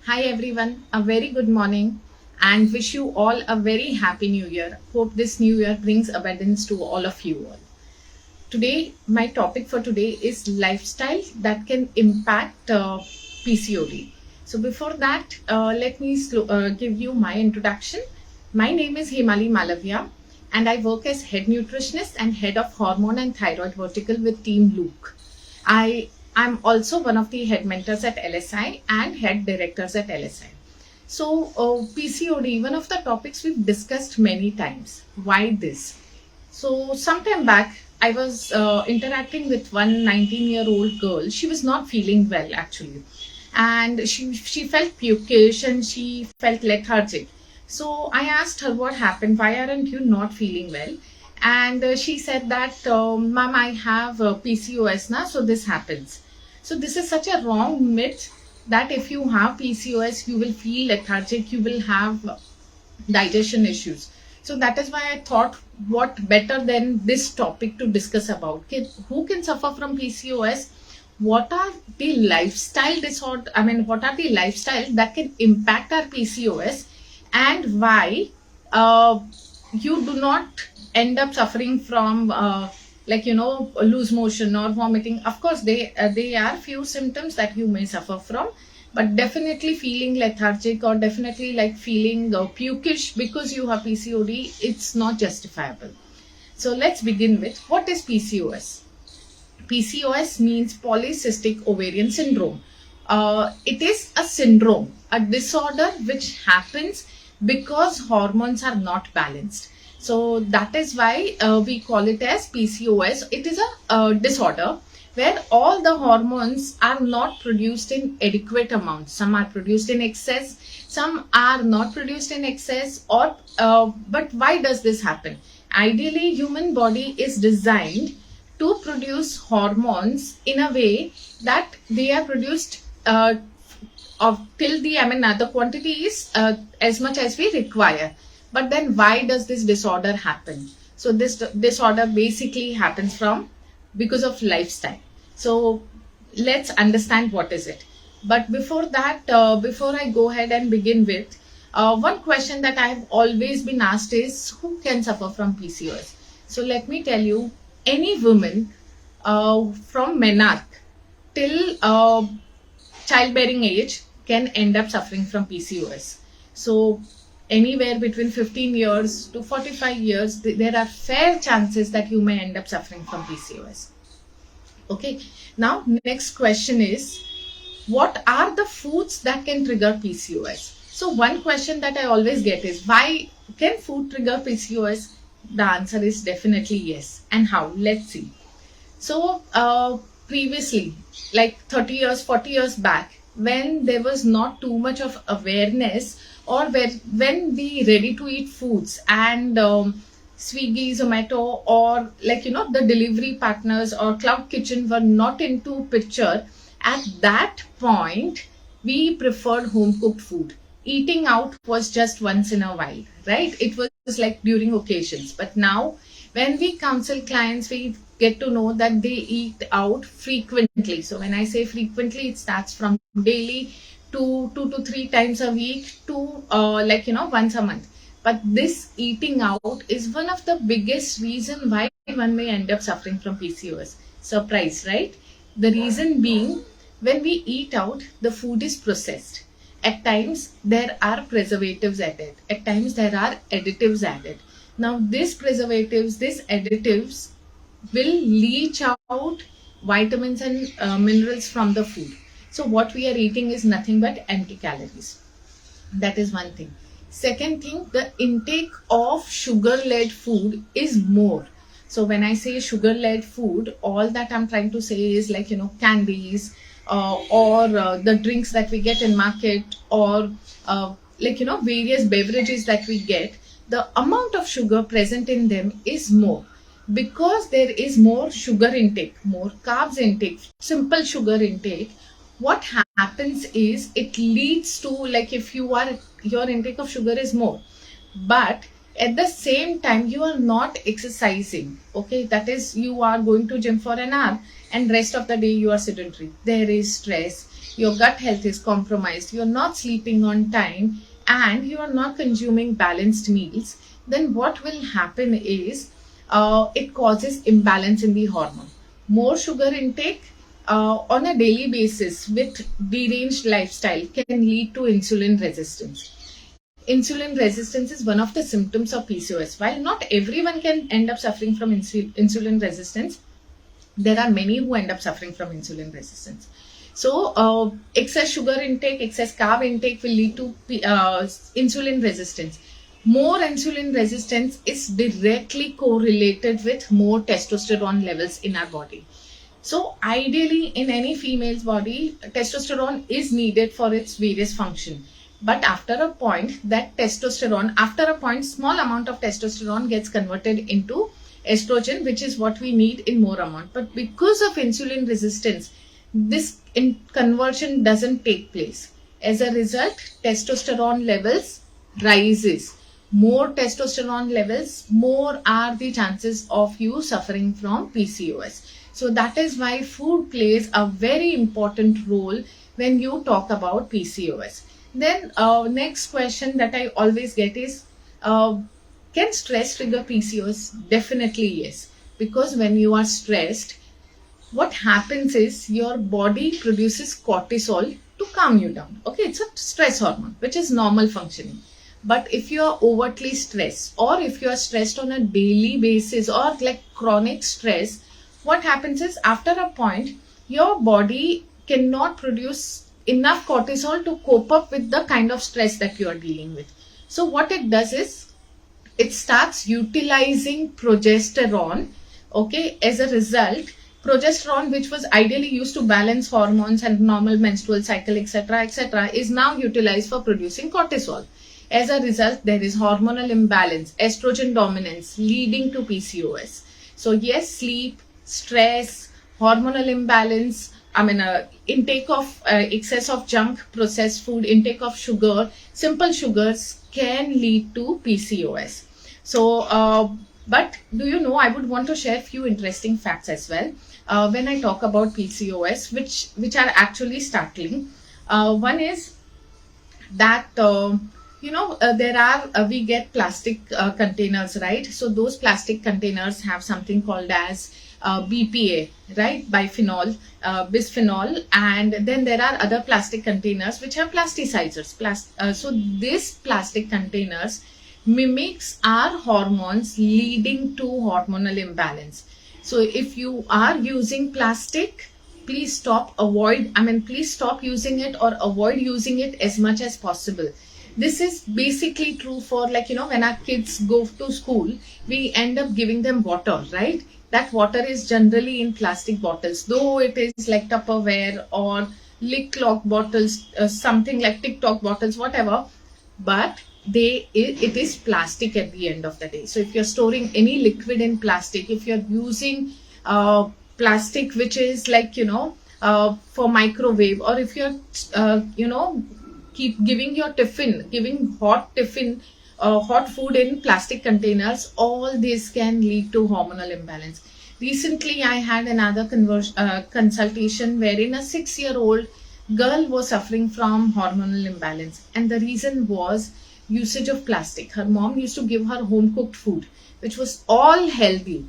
Hi everyone, a very good morning and wish you all a very happy new year. Hope this new year brings abundance to all of you all. Today, my topic for today is lifestyle that can impact PCOD. So before that, let me give you my introduction. My name is Himali Malavia and I work as head nutritionist and head of hormone and thyroid vertical with Team Luke. I'm also one of the head mentors at LSI and head directors at LSI. So, PCOD, one of the topics we've discussed many times. Why this? So, sometime back, I was interacting with one 19-year-old girl. She was not feeling well actually, and she felt pukish and she felt lethargic. So I asked her what happened. Why aren't you not feeling well? And she said that, Mom, I have PCOS now, so this happens. So this is such a wrong myth that if you have PCOS, you will feel lethargic, you will have digestion issues. So that is why I thought, what better than this topic to discuss about? Who can suffer from PCOS? What are the lifestyle disorder? I mean, what are the lifestyle that can impact our PCOS, and why you do not end up suffering from loose motion or vomiting. Of course, they are few symptoms that you may suffer from, but definitely feeling lethargic or definitely like feeling pukish because you have PCOD, it's not justifiable. So let's begin with what is PCOS. PCOS means polycystic ovarian syndrome. It is a syndrome, a disorder which happens because hormones are not balanced. So that is why we call it as PCOS. It is a disorder where all the hormones are not produced in adequate amounts. Some are produced in excess, some are not produced in excess. Or but why does this happen? Ideally, human body is designed to produce hormones in a way that they are produced of till the quantity is as much as we require. But then why does this disorder happen? So this disorder basically happens from because of lifestyle. So let's understand what is it. But before that, before I go ahead and begin with, one question that I have always been asked is, who can suffer from PCOS? So let me tell you, any woman from menarche till childbearing age can end up suffering from PCOS. So anywhere between 15 years to 45 years, there are fair chances that you may end up suffering from PCOS. Okay, now next question is, what are the foods that can trigger PCOS? So one question that I always get is, why can food trigger PCOS? The answer is definitely yes. And how? Let's see. So previously, like 30 years, 40 years back, when there was not too much of awareness, or when the ready to eat foods and Swiggy, Zomato, or the delivery partners or cloud kitchen were not into picture, at that point we preferred home cooked food. Eating out was just once in a while, right? It was like during occasions. But now when we counsel clients, we get to know that they eat out frequently. So when I say frequently, it starts from daily to 2 to 3 times a week to once a month. But this eating out is one of the biggest reason why one may end up suffering from PCOS. Surprise, right? The reason being, when we eat out, the food is processed. At times there are preservatives added. At times there are additives added. Now these preservatives, these additives will leach out vitamins and minerals from the food. So what we are eating is nothing but empty calories. That is one thing. Second thing, the intake of sugar-led food is more. So when I say sugar-led food, all that I'm trying to say is candies, or the drinks that we get in market, or various beverages that we get. The amount of sugar present in them is more, because there is more sugar intake, more carbs intake, simple sugar intake. What happens is, it leads to, like, if your intake of sugar is more, but at the same time you are not exercising, okay, that is, you are going to gym for an hour and rest of the day you are sedentary, there is stress, your gut health is compromised, you're not sleeping on time, and you are not consuming balanced meals, then what will happen is it causes imbalance in the hormone. More sugar intake on a daily basis with deranged lifestyle can lead to insulin resistance. Insulin resistance is one of the symptoms of PCOS. While not everyone can end up suffering from insulin resistance, there are many who end up suffering from insulin resistance. So, excess sugar intake, excess carb intake will lead to insulin resistance. More insulin resistance is directly correlated with more testosterone levels in our body. So, ideally, in any female's body, testosterone is needed for its various function. But after a point, small amount of testosterone gets converted into estrogen, which is what we need in more amount. But because of insulin resistance, this conversion doesn't take place. As a result, testosterone levels rises. More testosterone levels, more are the chances of you suffering from PCOS. So that is why food plays a very important role when you talk about PCOS. Then next question that I always get is, can stress trigger PCOS? Definitely yes. Because when you are stressed, what happens is your body produces cortisol to calm you down. Okay, it's a stress hormone, which is normal functioning. But if you are overtly stressed, or if you are stressed on a daily basis, or like chronic stress, what happens is after a point, your body cannot produce enough cortisol to cope up with the kind of stress that you are dealing with. So what it does is it starts utilizing progesterone. Okay, as a result, progesterone, which was ideally used to balance hormones and normal menstrual cycle, etc., is now utilized for producing cortisol. As a result, there is hormonal imbalance, estrogen dominance, leading to PCOS. So yes, sleep, stress, hormonal imbalance, intake of excess of junk, processed food, intake of sugar, simple sugars can lead to PCOS. So, but do you know, I would want to share few interesting facts as well when I talk about PCOS, which are actually startling. One is that there are we get plastic containers, right? So those plastic containers have something called as BPA, right? Biphenol, bisphenol, and then there are other plastic containers which have plasticizers. So these plastic containers mimics our hormones, leading to hormonal imbalance. So if you are using plastic, please stop using it, or avoid using it as much as possible. This is basically true for, when our kids go to school, we end up giving them water, right? That water is generally in plastic bottles, though it is like Tupperware or lick lock bottles, something like TikTok bottles, whatever, but it is plastic at the end of the day. So if you're storing any liquid in plastic, if you're using plastic which is for microwave, or if you're keep giving hot food in plastic containers, all this can lead to hormonal imbalance. Recently, I had another consultation wherein a 6-year-old girl was suffering from hormonal imbalance, and the reason was usage of plastic. Her mom used to give her home cooked food, which was all healthy,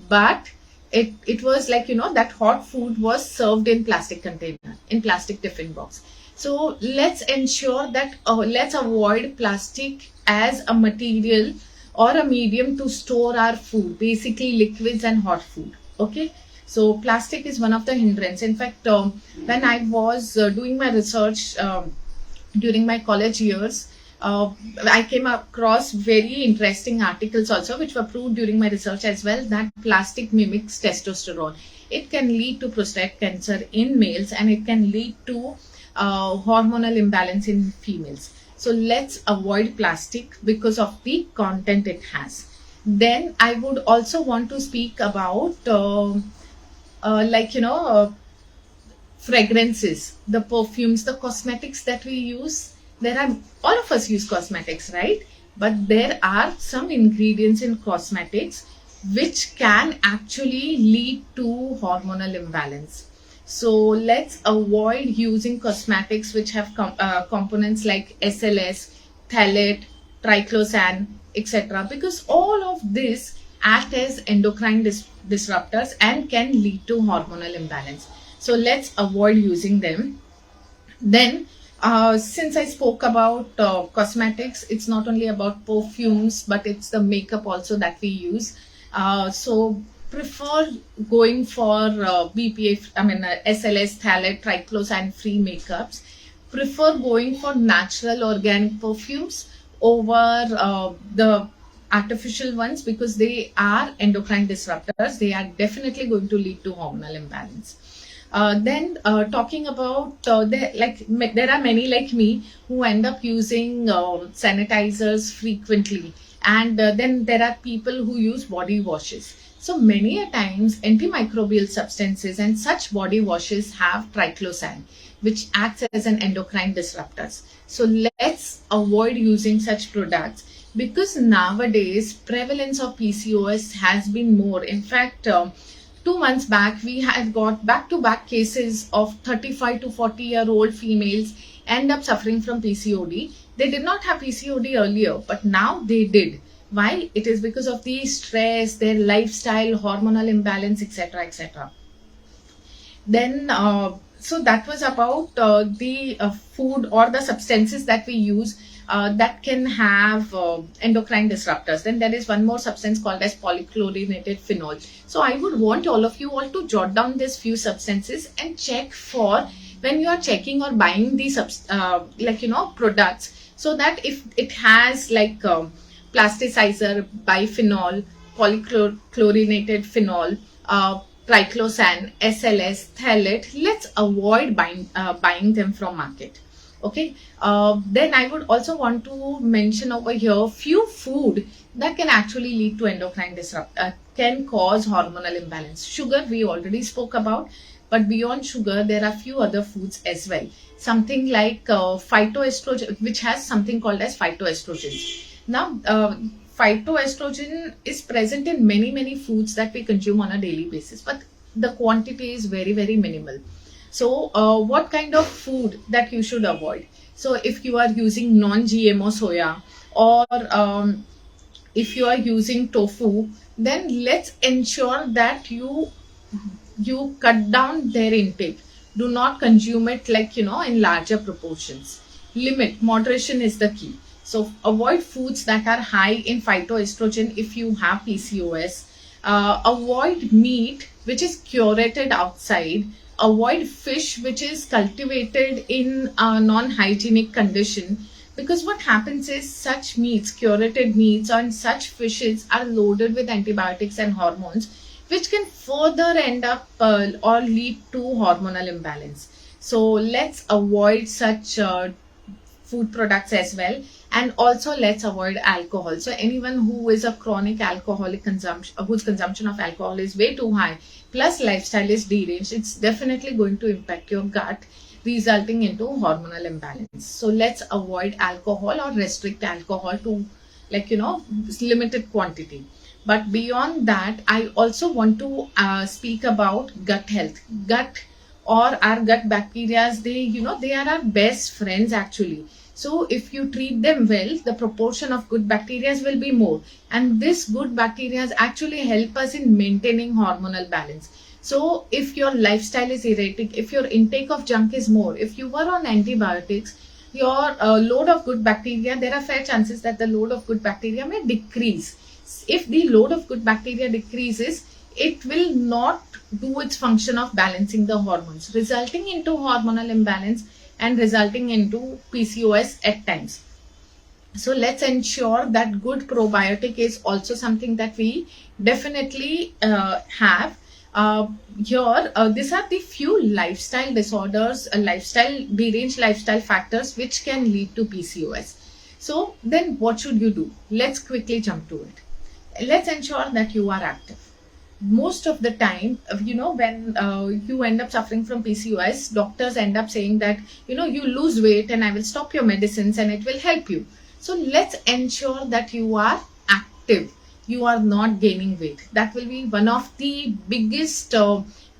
but it was that hot food was served in plastic container, in plastic tiffin box. So let's ensure that let's avoid plastic as a material or a medium to store our food, basically liquids and hot food. Okay, so plastic is one of the hindrance. In fact, when I was doing my research during my college years, I came across very interesting articles also, which were proved during my research as well, that plastic mimics testosterone. It can lead to prostate cancer in males, and it can lead to hormonal imbalance in females. So let's avoid plastic because of the content it has. Then I would also want to speak about fragrances, the perfumes, the cosmetics that we use. All of us use cosmetics, right? But there are some ingredients in cosmetics which can actually lead to hormonal imbalance. So let's avoid using cosmetics which have components like SLS, phthalate, triclosan, etc., because all of this act as endocrine disruptors and can lead to hormonal imbalance. So let's avoid using them. Then, since I spoke about cosmetics, it's not only about perfumes, but it's the makeup also that we use. So prefer going for SLS, phthalate, triclosan free makeups. Prefer going for natural organic perfumes over the artificial ones, because they are endocrine disruptors. They are definitely going to lead to hormonal imbalance. Then talking about there are many like me who end up using sanitizers frequently, and then there are people who use body washes. So many a times antimicrobial substances and such body washes have triclosan, which acts as an endocrine disruptor. So let's avoid using such products, because nowadays prevalence of PCOS has been more. In fact, 2 months back, we had got back-to-back cases of 35 to 40-year-old females end up suffering from PCOD. They did not have PCOD earlier, but now they did. Why? It is because of the stress, their lifestyle, hormonal imbalance, etc., etc. Then, so that was about the food or the substances that we use that can have endocrine disruptors. Then there is one more substance called as polychlorinated phenol. So I would want all of you all to jot down these few substances and check for when you are checking or buying these products, so that if it has plasticizer, biphenol, polychlorinated phenol, triclosan, SLS, phthalate, let's avoid buying them from market. Okay. Then I would also want to mention over here few food that can actually lead to endocrine disruptor, can cause hormonal imbalance. Sugar we already spoke about, but beyond sugar there are few other foods as well. Something like phytoestrogen, which has something called as phytoestrogens. Now, phytoestrogen is present in many foods that we consume on a daily basis, but the quantity is very minimal. So what kind of food that you should avoid? So if you are using non-GMO soya, or if you are using tofu, then let's ensure that you cut down their intake. Do not consume it in larger proportions. Limit, moderation is the key. So avoid foods that are high in phytoestrogen if you have PCOS. Avoid meat which is curated outside. Avoid fish which is cultivated in a non-hygienic condition, because what happens is such meats, curated meats and such fishes are loaded with antibiotics and hormones, which can further end up or lead to hormonal imbalance. So let's avoid such food products as well. And also let's avoid alcohol. So anyone who is a chronic alcoholic consumption, whose consumption of alcohol is way too high, plus lifestyle is deranged, it's definitely going to impact your gut, resulting into hormonal imbalance. So let's avoid alcohol or restrict alcohol to limited quantity. But beyond that, I also want to speak about gut health. Gut, or our gut bacteria, they are our best friends actually. So if you treat them well, the proportion of good bacteria will be more. And this good bacteria actually help us in maintaining hormonal balance. So if your lifestyle is erratic, if your intake of junk is more, if you were on antibiotics, your load of good bacteria, there are fair chances that the load of good bacteria may decrease. If the load of good bacteria decreases, it will not do its function of balancing the hormones, resulting into hormonal imbalance and resulting into PCOS at times. So let's ensure that good probiotic is also something that we definitely have. These are the few lifestyle disorders, deranged lifestyle factors which can lead to PCOS. So then what should you do? Let's quickly jump to it. Let's ensure that you are active. Most of the time, when you end up suffering from PCOS, doctors end up saying that, you lose weight and I will stop your medicines and it will help you. So let's ensure that you are active. You are not gaining weight. That will be one of the biggest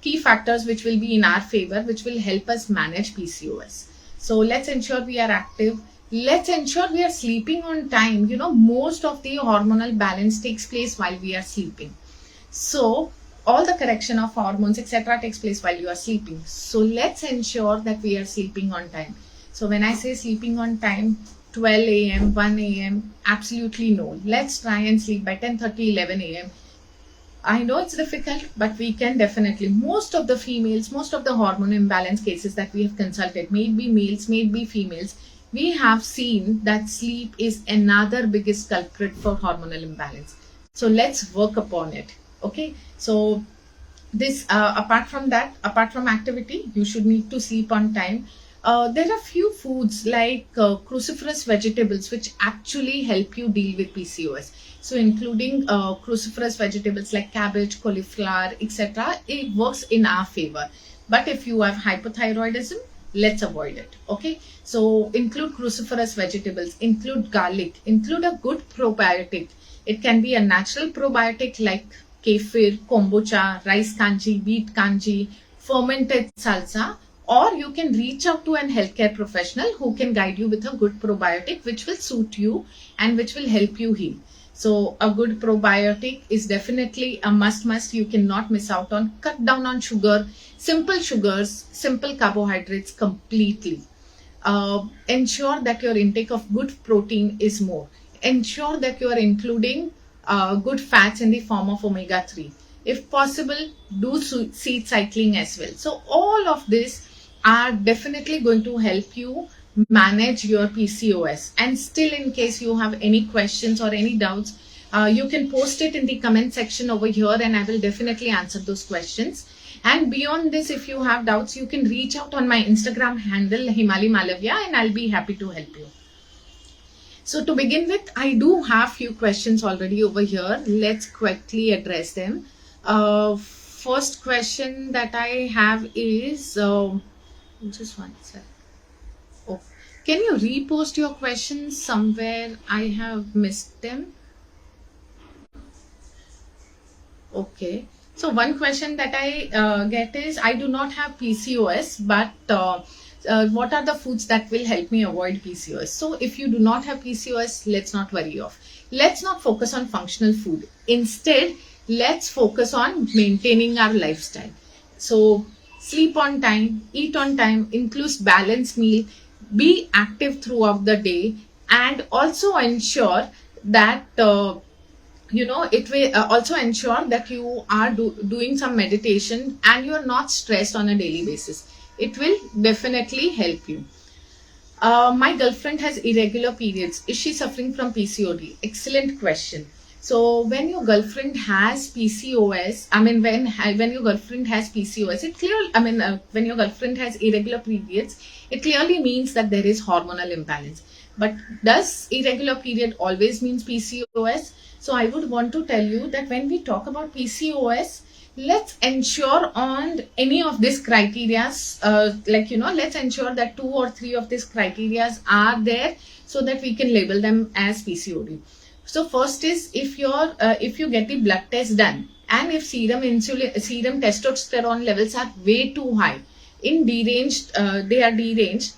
key factors which will be in our favor, which will help us manage PCOS. So let's ensure we are active. Let's ensure we are sleeping on time. Most of the hormonal balance takes place while we are sleeping. So all the correction of hormones, etc., takes place while you are sleeping. So let's ensure that we are sleeping on time. So when I say sleeping on time, 12 a.m., 1 a.m., absolutely no. Let's try and sleep by 10:30, 11 a.m. I know it's difficult, but we can definitely. Most of the females, most of the hormone imbalance cases that we have consulted, may it be males, may it be females, we have seen that sleep is another biggest culprit for hormonal imbalance. So let's work upon it. Okay. So this, apart from activity, you should need to sleep on time. There are few foods like cruciferous vegetables which actually help you deal with PCOS. So including cruciferous vegetables like cabbage, cauliflower, etc., it works in our favor. But if you have hypothyroidism, let's avoid it. Okay. So include cruciferous vegetables, include garlic, include a good probiotic. It can be a natural probiotic like kefir, kombucha, rice kanji, beet kanji, fermented salsa, or you can reach out to an healthcare professional who can guide you with a good probiotic which will suit you and which will help you heal. So a good probiotic is definitely a must. You cannot miss out on. Cut down on sugar, simple sugars, simple carbohydrates completely. Ensure that your intake of good protein is more. Ensure that you are including good fats in the form of omega-3. If possible, do seed cycling as well. So all of this are definitely going to help you manage your PCOS. And still, in case you have any questions or any doubts, you can post it in the comment section over here and I will definitely answer those questions. And beyond this, if you have doubts, you can reach out on my Instagram handle, Himali Malavya, and I'll be happy to help you. So to begin with, I do have few questions already over here. Let's quickly address them. First question that I have is, just one sec. Oh, can you repost your questions somewhere? I have missed them. Okay. So one question that I get is, I do not have PCOS, but what are the foods that will help me avoid PCOS? So if you do not have PCOS, let's not worry off. Let's not focus on functional food. Instead, let's focus on maintaining our lifestyle. So sleep on time, eat on time, includes balanced meal, be active throughout the day, and also ensure that it will also ensure that you are doing some meditation and you are not stressed on a daily basis. It will definitely help you. My girlfriend has irregular periods. Is she suffering from PCOD? Excellent question. So when your girlfriend has PCOS, when your girlfriend has PCOS, when your girlfriend has irregular periods, it clearly means that there is hormonal imbalance. But does irregular period always means PCOS? So I would want to tell you that when we talk about PCOS, let's ensure on any of these criterias, let's ensure that 2 or 3 of these criterias are there so that we can label them as PCOD. So first is, if you get the blood test done and if serum testosterone levels are way too high, they are deranged,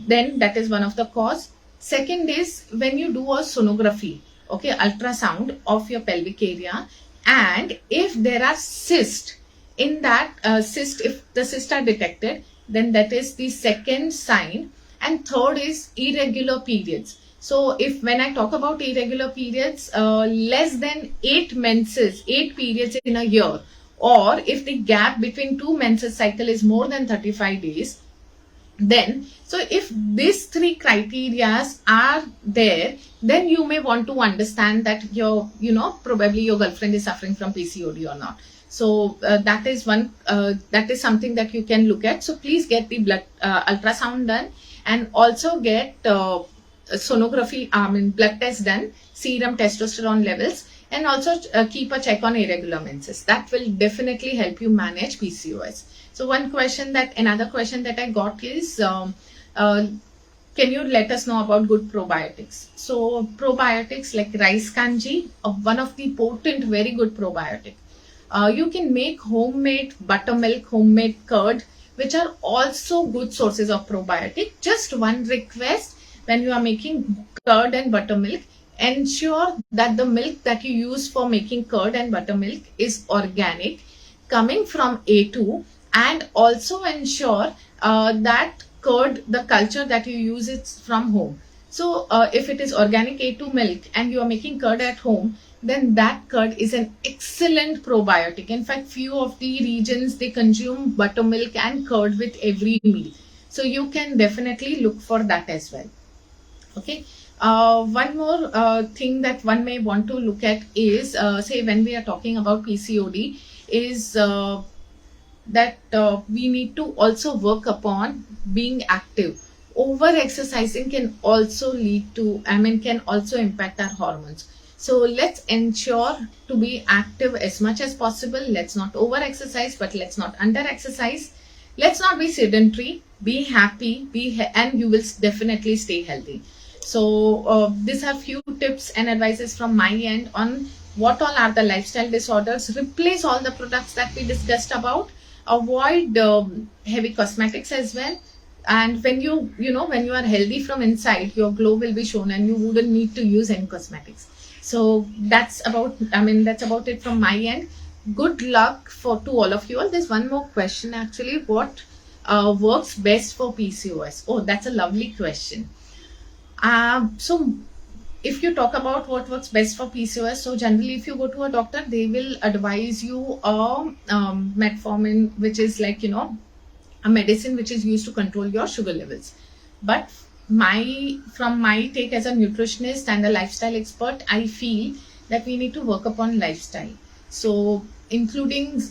then that is one of the cause. Second is when you do a sonography, okay, ultrasound of your pelvic area, and if there are cysts in that if the cysts are detected, then that is the second sign. And third is irregular periods. So when I talk about irregular periods, less than 8 periods in a year, or if the gap between 2 menses cycle is more than 35 days, then, so if these 3 criterias are there, then you may want to understand that probably your girlfriend is suffering from PCOD or not. So that is something that you can look at. So please get the blood ultrasound done, and also get sonography, blood test done, serum testosterone levels, and also keep a check on irregular menses. That will definitely help you manage PCOS. So another question that I got is, can you let us know about good probiotics? So probiotics like rice kanji, one of the potent, very good probiotic. You can make homemade buttermilk, homemade curd, which are also good sources of probiotic. Just one request: when you are making curd and buttermilk, ensure that the milk that you use for making curd and buttermilk is organic, coming from A2, and also ensure that curd, the culture that you use, is from home. So if it is organic A2 milk and you are making curd at home, then that curd is an excellent probiotic. In fact, few of the regions, they consume buttermilk and curd with every meal. So you can definitely look for that as well. Okay. One more thing that one may want to look at is, say, when we are talking about PCOD, is that we need to also work upon being active. Over exercising can also lead to, can also impact our hormones. So let's ensure to be active as much as possible. Let's not over exercise, but let's not under exercise. Let's not be sedentary. Be happy, and you will definitely stay healthy. So these are few tips and advices from my end on what all are the lifestyle disorders. Replace all the products that we discussed about. Avoid heavy cosmetics as well. And when when you are healthy from inside, your glow will be shown, and you wouldn't need to use any cosmetics. So that's about it from my end. Good luck to all of you all. There's one more question actually. What works best for PCOS? Oh, that's a lovely question. So if you talk about what works best for PCOS, so generally if you go to a doctor, they will advise you metformin, which is like, a medicine which is used to control your sugar levels. But from my take as a nutritionist and a lifestyle expert, I feel that we need to work upon lifestyle. So including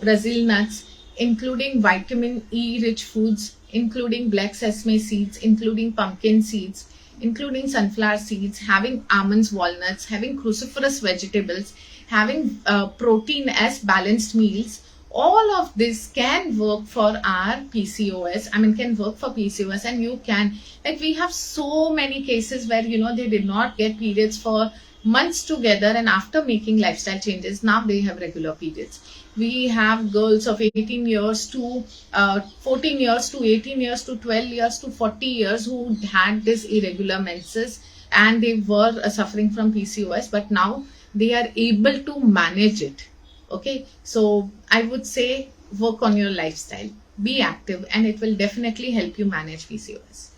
Brazil nuts, including vitamin E rich foods, including black sesame seeds, including pumpkin seeds, including sunflower seeds, having almonds, walnuts, having cruciferous vegetables, having protein as balanced meals. All of this can work for our PCOS. Can work for PCOS, and you can, like, we have so many cases where, they did not get periods for months together, and after making lifestyle changes, now they have regular periods. We have girls of 18 years to 14 years to 18 years to 12 years to 40 years who had this irregular menses, and they were suffering from PCOS, but now they are able to manage it. Okay, so I would say work on your lifestyle, be active, and it will definitely help you manage PCOS.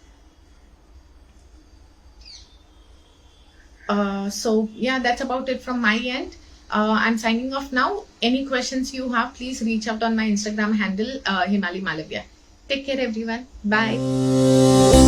So yeah, that's about it from my end. I'm signing off now. Any questions you have, please reach out on my Instagram handle, Himali Malavya. Take care, everyone. Bye.